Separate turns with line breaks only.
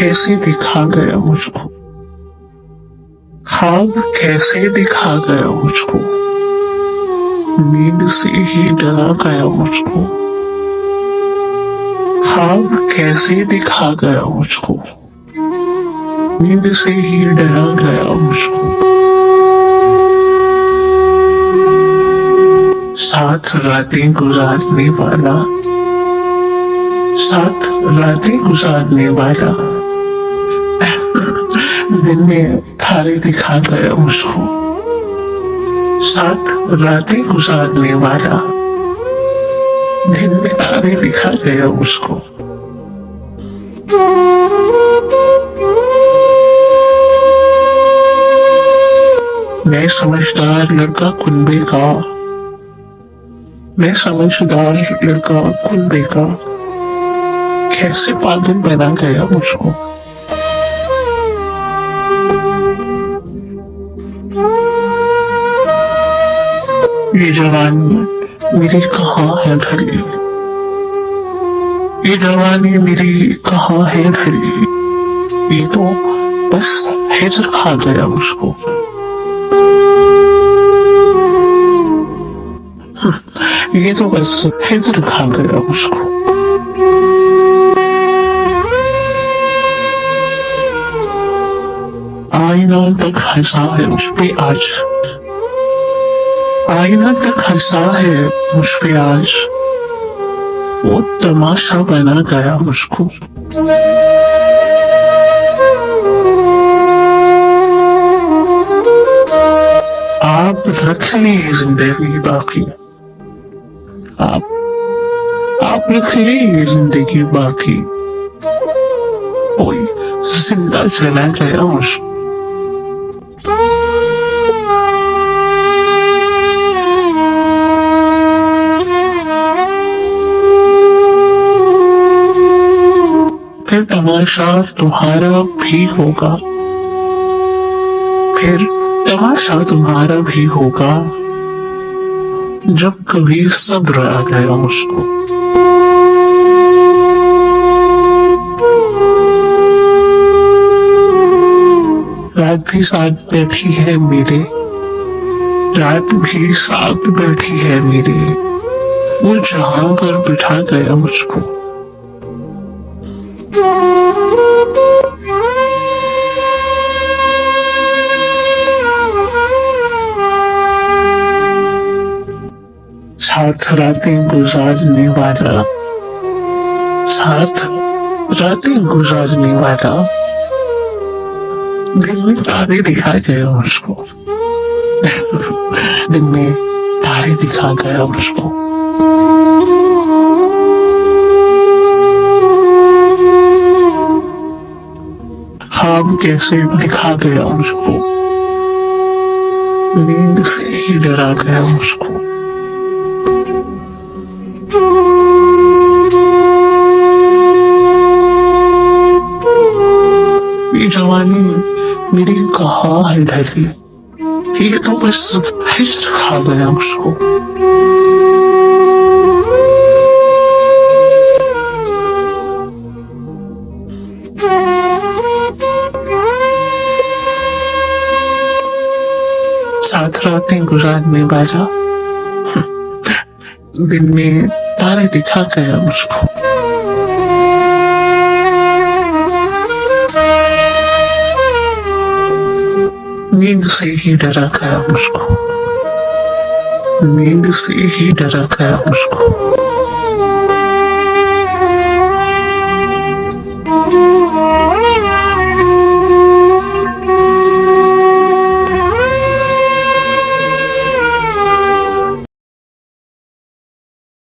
कैसे दिखा गया मुझको, ख्वाब कैसे दिखा गया मुझको, नींद से ही डरा गया मुझको, ख्वाब कैसे दिखा गया मुझको, नींद से ही डरा गया मुझको। साथ रातें गुजारने वाला, साथ रातें गुजारने वाला, दिन में तारे दिखा गया मुझको, साथ रातें गुजारने वाला, दिन में तारे दिखा गया मुझको। मैं समझदार लड़का कुनबे का, मैं समझदार लड़का कुनबे का, कैसे पागल बना गया मुझको। ये जवानी मेरी कहाँ है ढली, ये जवानी मेरी कहाँ है ढली, ये तो बस हिजर खा गया मुझको। ये तो बस हिजर खा गया मुझको। आईना तक हंसा है मुझ पे आज, आईना तक हंसा है मुझ पे आज, वो तमाशा बना गया मुझको। आप रख लिए जिंदगी बाकी, आप रख लिए जिंदगी बाकी, कोई जिंदा चला गया मुझको। फिर तमाशा तुम्हारा भी होगा, फिर तमाशा तुम्हारा भी होगा, जब कभी सब्र आ गया मुझको। रात भी साथ बैठी है मेरे, रात भी साथ बैठी है मेरे, वो जहां पर बिठा गया मुझको। साथ रातें गुजारने वाला, साथ रातें गुजारने वाला, दिन में तारे दिखा गया मुझको। दिन में तारे दिखा गया मुझको। ख्वाब कैसे दिखा गया मुझको, नींद से ही डरा गया मुझको। ये जवानी मेरी कहाँ है ढली, ये तो बस हिजर खा गया मुझको। साथ रातें गुजारने वाला, दिन में तारे दिखा गया मुझको। नींद से ही डरा गया मुझको, नींद से ही डरा गया मुझको।